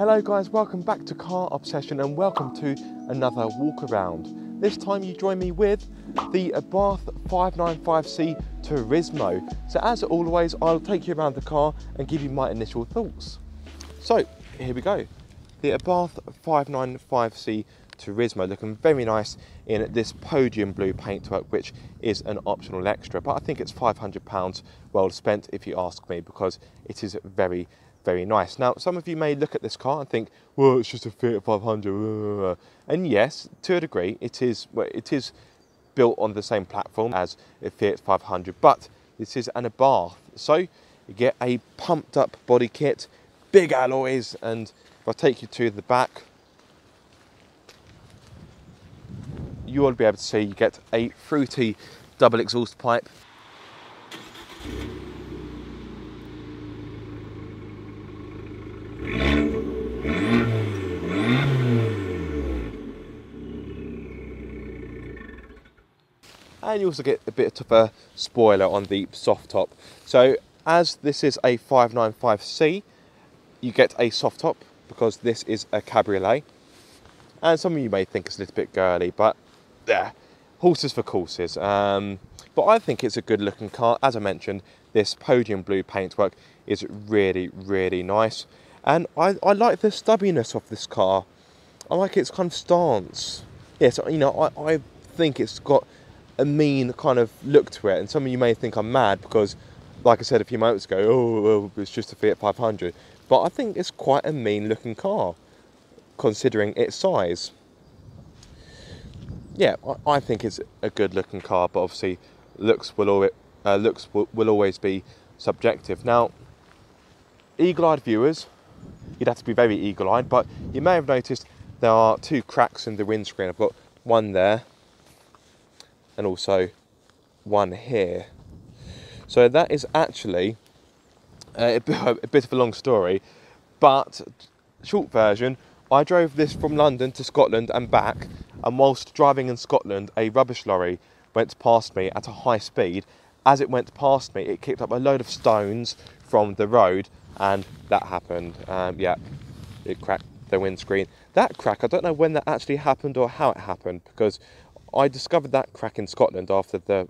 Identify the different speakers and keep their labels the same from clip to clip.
Speaker 1: Hello guys, welcome back to Car Obsession and welcome to another walk around. This time you join me with the Abarth 595C Turismo. So as always, I'll take you around the car and give you my initial thoughts. So here we go. The Abarth 595C Turismo, looking very nice in this podium blue paintwork, which is an optional extra, but I think it's £500 well spent if you ask me, because it is very nice. Now, some of you may look at this car and think, well, it's just a Fiat 500. And yes, to a degree, it is built on the same platform as a Fiat 500, but this is an Abarth. So you get a pumped up body kit, big alloys, and if I take you to the back, you will be able to see you get a fruity double exhaust pipe. And you also get a bit of a spoiler on the soft top. So as this is a 595C, you get a soft top because this is a cabriolet. And some of you may think it's a little bit girly, but yeah, horses for courses. But I think it's a good looking car. As I mentioned, this podium blue paintwork is really nice. And I like the stubbiness of this car. I like its kind of stance. Yes, you know, I think it's got a mean kind of look to it, and some of you may think I'm mad because, like I said a few moments ago, oh, well, it's just a Fiat 500, but I think it's quite a mean looking car considering its size. Yeah, I think it's a good looking car, but obviously looks will always be subjective. Now, eagle-eyed viewers, you'd have to be very eagle-eyed, but you may have noticed there are two cracks in the windscreen. I've got one there and also one here. So that is actually a bit of a long story, but short version, I drove this from London to Scotland and back, and whilst driving in Scotland, a rubbish lorry went past me at a high speed. As it went past me, it kicked up a load of stones from the road, and that happened. Yeah, it cracked the windscreen. That crack, I don't know when that actually happened or how it happened, because I discovered that crack in Scotland after the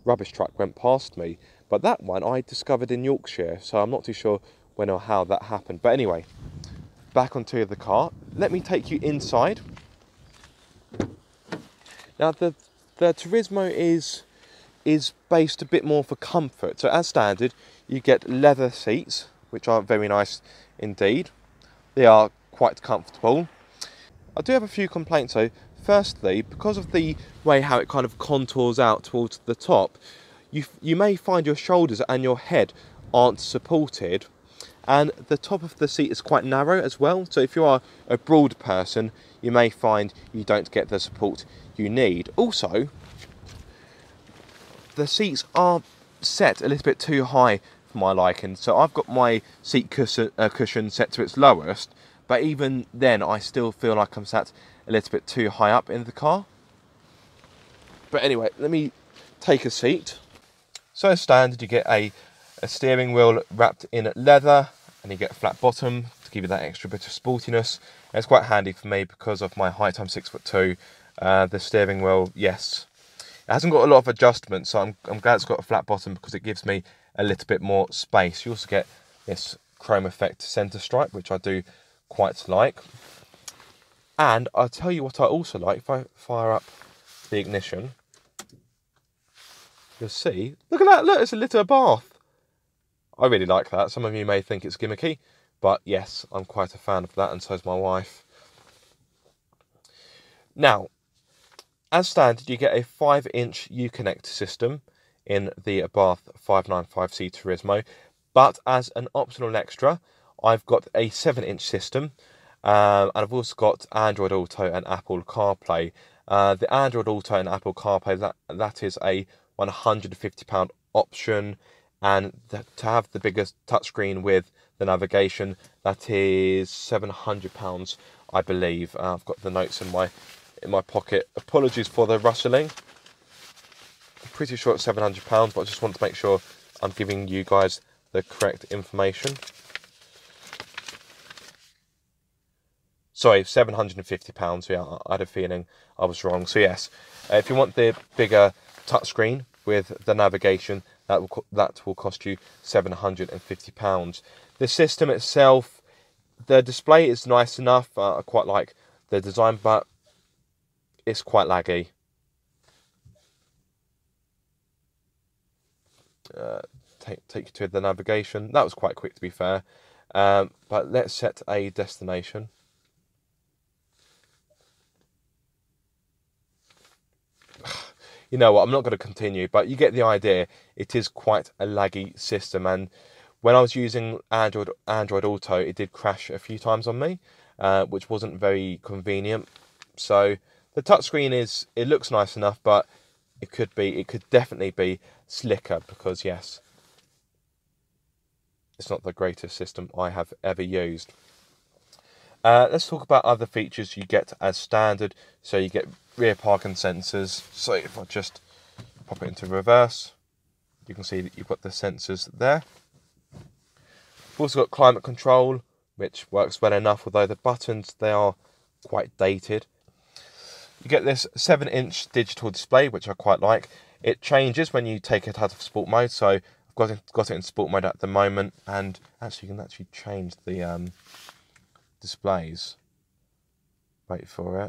Speaker 1: rubbish truck went past me. But that one I discovered in Yorkshire, so I'm not too sure when or how that happened. But anyway, back onto the car. Let me take you inside. Now, the Turismo is based a bit more for comfort. So as standard, you get leather seats, which are very nice indeed. They are quite comfortable. I do have a few complaints though. Firstly, because of the way how it kind of contours out towards the top, you may find your shoulders and your head aren't supported, and the top of the seat is quite narrow as well. So if you are a broad person, you may find you don't get the support you need. Also, the seats are set a little bit too high for my liking. So I've got my seat cushion set to its lowest, but even then I still feel like I'm sat a little bit too high up in the car. But anyway, let me take a seat. So as standard, you get a steering wheel wrapped in leather, and you get a flat bottom to give you that extra bit of sportiness. And it's quite handy for me because of my height. I'm 6'2". The steering wheel, yes, it hasn't got a lot of adjustments, so I'm glad it's got a flat bottom because it gives me a little bit more space. You also get this chrome effect centre stripe, which I do quite like. And I'll tell you what I also like. If I fire up the ignition, you'll see, look at that, look, it's a little Abarth. I really like that. Some of you may think it's gimmicky, but yes, I'm quite a fan of that, and so is my wife. Now, as standard, you get a 5-inch Uconnect system in the Abarth 595C Turismo, but as an optional extra, I've got a 7-inch system. And I've also got Android Auto and Apple CarPlay. The Android Auto and Apple CarPlay, that is a £150 option, and to have the biggest touchscreen with the navigation, that is £700, I believe. I've got the notes in my pocket. Apologies for the rustling. I'm pretty sure it's £700, but I just want to make sure I'm giving you guys the correct information. Sorry, £750. Yeah, I had a feeling I was wrong. So yes, if you want the bigger touchscreen with the navigation, that will cost you £750. The system itself, the display is nice enough. I quite like the design, but it's quite laggy. Take you to the navigation. That was quite quick, to be fair. But let's set a destination. You know what, I'm not going to continue, but you get the idea. It is quite a laggy system, and when I was using Android Auto, it did crash a few times on me, which wasn't very convenient. So the touchscreen it looks nice enough, but it could definitely be slicker, because yes, it's not the greatest system I have ever used. Let's talk about other features you get as standard. So you get rear parking sensors. So if I just pop it into reverse, you can see that you've got the sensors there. We've also got climate control, which works well enough, although the buttons, they are quite dated. You get this 7-inch digital display, which I quite like. It changes when you take it out of sport mode, so I've got it in sport mode at the moment, and actually you can actually change the displays. Wait for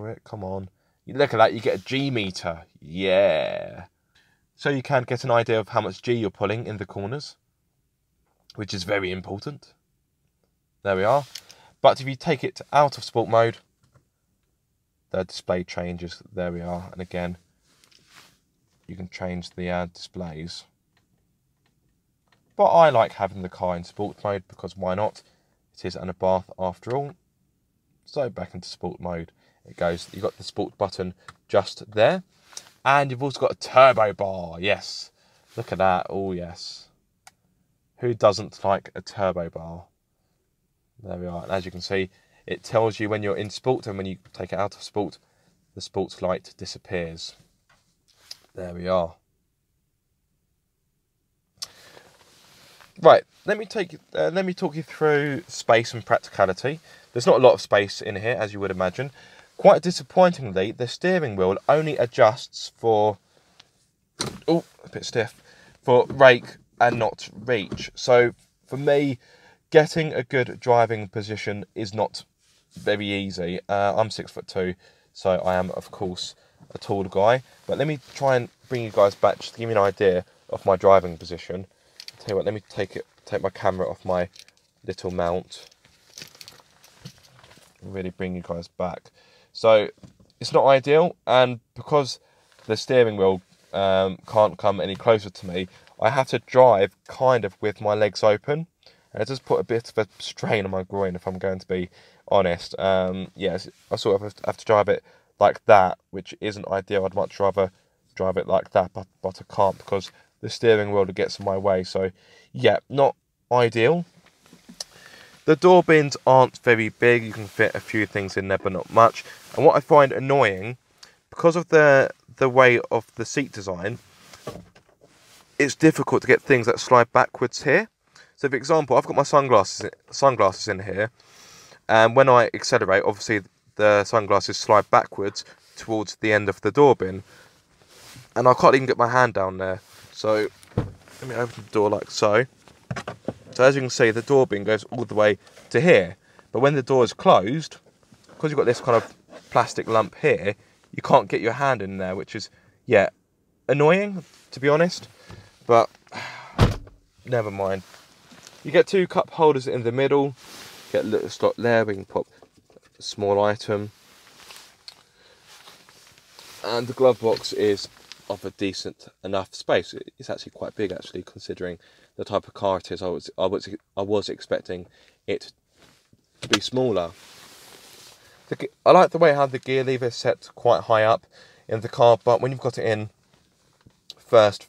Speaker 1: it, come on. You look at that, you get a G meter, yeah. So you can get an idea of how much G you're pulling in the corners, which is very important. There we are. But if you take it out of sport mode, the display changes. There we are. And again, you can change the displays. But I like having the car in sport mode, because why not? It is an Abarth after all. So back into sport mode it goes. You've got the sport button just there. And you've also got a turbo bar. Yes. Look at that. Oh, yes. Who doesn't like a turbo bar? There we are. And as you can see, it tells you when you're in sport, and when you take it out of sport, the sports light disappears. There we are. Right, let me talk you through space and practicality. There's not a lot of space in here, as you would imagine. Quite disappointingly, the steering wheel only adjusts for, oh, a bit stiff, for rake and not reach. So for me, getting a good driving position is not very easy. I'm 6'2", so I am, of course, a tall guy. But let me try and bring you guys back just to give you an idea of my driving position. I'll tell you what, let me take my camera off my little mount. Really bring you guys back. So it's not ideal, and because the steering wheel can't come any closer to me, I have to drive kind of with my legs open. And it does put a bit of a strain on my groin, if I'm going to be honest. Yes, I sort of have to drive it like that, which isn't ideal. I'd much rather drive it like that, but I can't, because the steering wheel gets in my way. So yeah, not ideal. The door bins aren't very big. You can fit a few things in there, but not much. And what I find annoying, because of the way of the seat design, it's difficult to get things that slide backwards here. So for example, I've got my sunglasses in here, and when I accelerate, obviously the sunglasses slide backwards towards the end of the door bin, and I can't even get my hand down there. So let me open the door like so. So as you can see, the door bin goes all the way to here, but when the door is closed, because you've got this kind of plastic lump here, you can't get your hand in there, which is, yeah, annoying, to be honest, but never mind. You get two cup holders in the middle, get a little slot there where you can pop a small item, and the glove box is of a decent enough space. It's actually quite big, actually, considering the type of car it is. I was expecting it to be smaller. I like the way how the gear lever is set quite high up in the car, but when you've got it in first,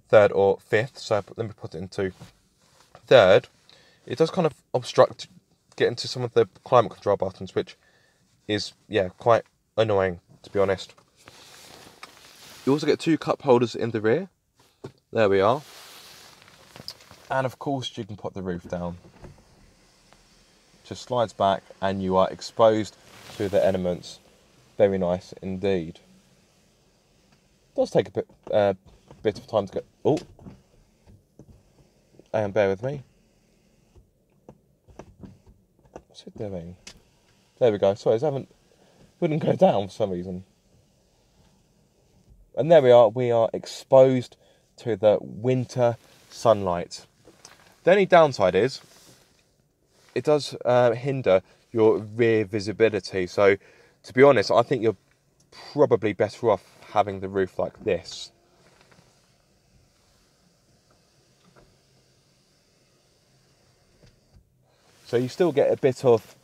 Speaker 1: third or fifth, so let me put it into third, it does kind of obstruct getting to some of the climate control buttons, which is, yeah, quite annoying, to be honest. You also get two cup holders in the rear. There we are. And of course you can put the roof down. Just slides back and you are exposed to the elements. Very nice indeed. Does take a bit of time to get. Oh, and bear with me. What's it doing? There we go. Sorry, it wouldn't go down for some reason. And there we are. We are exposed to the winter sunlight. The only downside is it does hinder your rear visibility. So, to be honest, I think you're probably better off having the roof like this. So you still get a bit of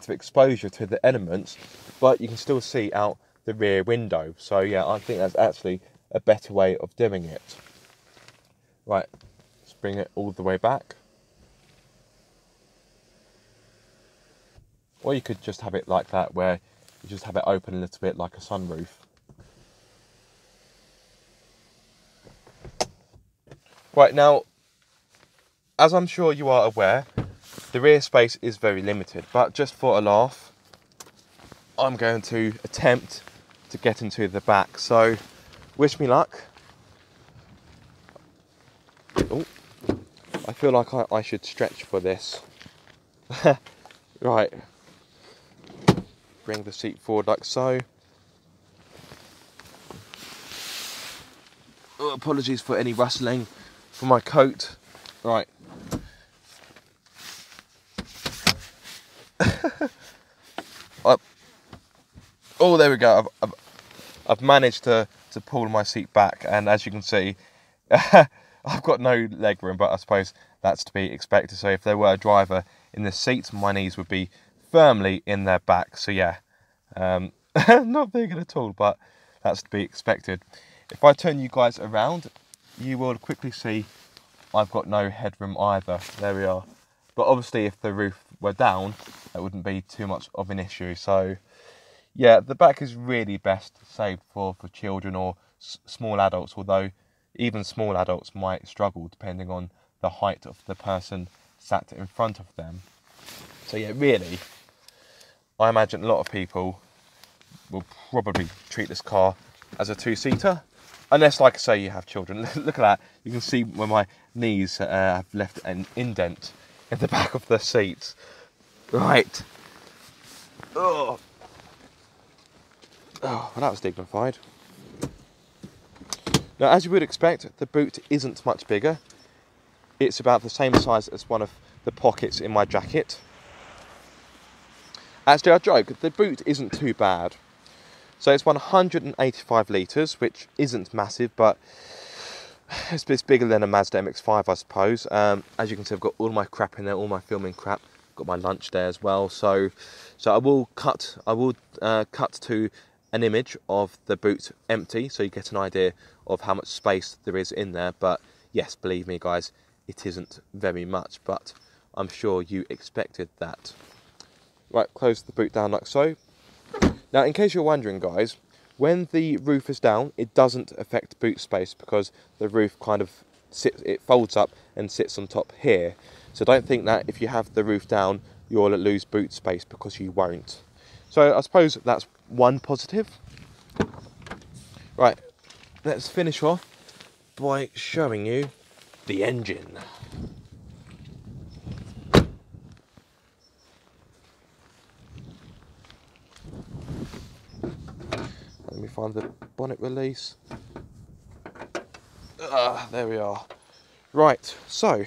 Speaker 1: exposure to the elements, but you can still see out the rear window. So yeah, I think that's actually a better way of doing it. Right, let's bring it all the way back. Or you could just have it like that, where you just have it open a little bit like a sunroof. Right, now, as I'm sure you are aware, the rear space is very limited, but just for a laugh, I'm going to attempt to get into the back. So, wish me luck. Oh, I feel like I should stretch for this. Right. Bring the seat forward like so. Oh, apologies for any rustling for my coat. Right. Oh, there we go. I've managed to pull my seat back, and as you can see, I've got no leg room, but I suppose that's to be expected. So if there were a driver in the seat, my knees would be firmly in their back. So yeah, not big at all, but that's to be expected. If I turn you guys around, you will quickly see I've got no headroom either. There we are. But obviously if the roof were down, that wouldn't be too much of an issue. So yeah, the back is really best saved for children or small adults, although even small adults might struggle depending on the height of the person sat in front of them. So yeah, really, I imagine a lot of people will probably treat this car as a two-seater, unless, like I say, you have children. Look at that. You can see where my knees have left an indent in the back of the seats. Right. Oh, well, that was dignified. Now, as you would expect, the boot isn't much bigger. It's about the same size as one of the pockets in my jacket. Actually, I joke, the boot isn't too bad. So it's 185 litres, which isn't massive, but it's bigger than a Mazda MX-5, I suppose. As you can see, I've got all my crap in there, all my filming crap. Got my lunch there as well. So I will cut to an image of the boot empty, so you get an idea of how much space there is in there. But yes, believe me guys, it isn't very much, but I'm sure you expected that. Right, close the boot down like so. Now, in case you're wondering guys, when the roof is down, it doesn't affect boot space because the roof kind of it folds up and sits on top here. So don't think that if you have the roof down, you'll lose boot space, because you won't. So I suppose that's one positive. Right, let's finish off by showing you the engine. Let me find the bonnet release. There we are. Right, so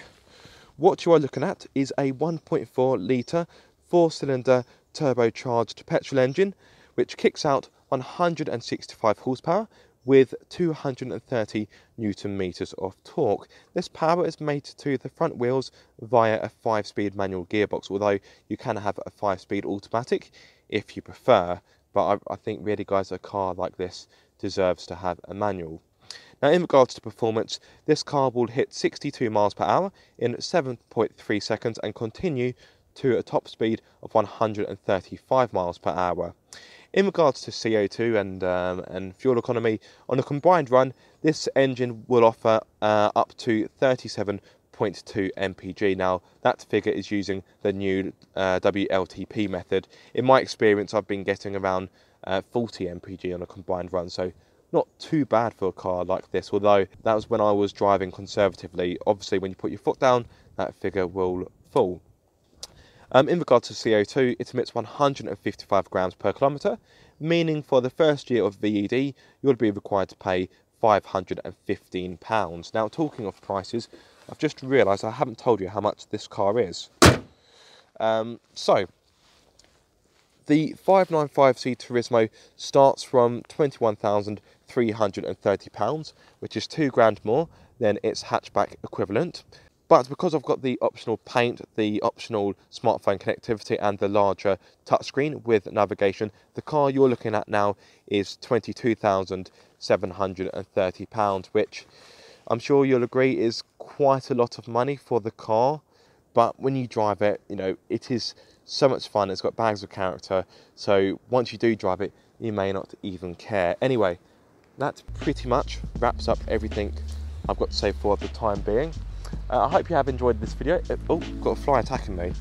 Speaker 1: what you are looking at is a 1.4 litre 4-cylinder turbocharged petrol engine, which kicks out 165 horsepower with 230 newton meters of torque. This power is mated to the front wheels via a 5-speed manual gearbox, although you can have a 5-speed automatic if you prefer. But I think really guys, a car like this deserves to have a manual. Now, in regards to performance, this car will hit 62 miles per hour in 7.3 seconds and continue to a top speed of 135 miles per hour. In regards to CO2 and fuel economy, on a combined run, this engine will offer up to 37.2 mpg. Now, that figure is using the new WLTP method. In my experience, I've been getting around 40 mpg on a combined run, so not too bad for a car like this, although that was when I was driving conservatively. Obviously, when you put your foot down, that figure will fall. In regard to CO2, it emits 155 grams per kilometre, meaning for the first year of VED, you'll be required to pay £515. Now, talking of prices, I've just realised I haven't told you how much this car is. So, the 595C Turismo starts from £21,330, which is £2 more than its hatchback equivalent. But because I've got the optional paint, the optional smartphone connectivity and the larger touchscreen with navigation, the car you're looking at now is £22,730, which I'm sure you'll agree is quite a lot of money for the car. But when you drive it, you know, it is so much fun. It's got bags of character. So once you do drive it, you may not even care. Anyway, that pretty much wraps up everything I've got to say for the time being. I hope you have enjoyed this video. Oh, got a fly attacking me.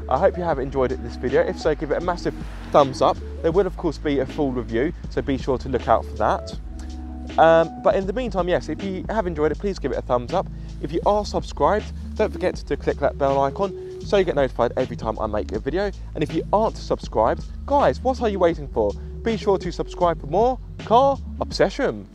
Speaker 1: I hope you have enjoyed this video. If so, give it a massive thumbs up. There will, of course, be a full review, so be sure to look out for that. But in the meantime, yes, if you have enjoyed it, please give it a thumbs up. If you are subscribed, don't forget to click that bell icon so you get notified every time I make a video. And if you aren't subscribed, guys, what are you waiting for? Be sure to subscribe for more car obsession.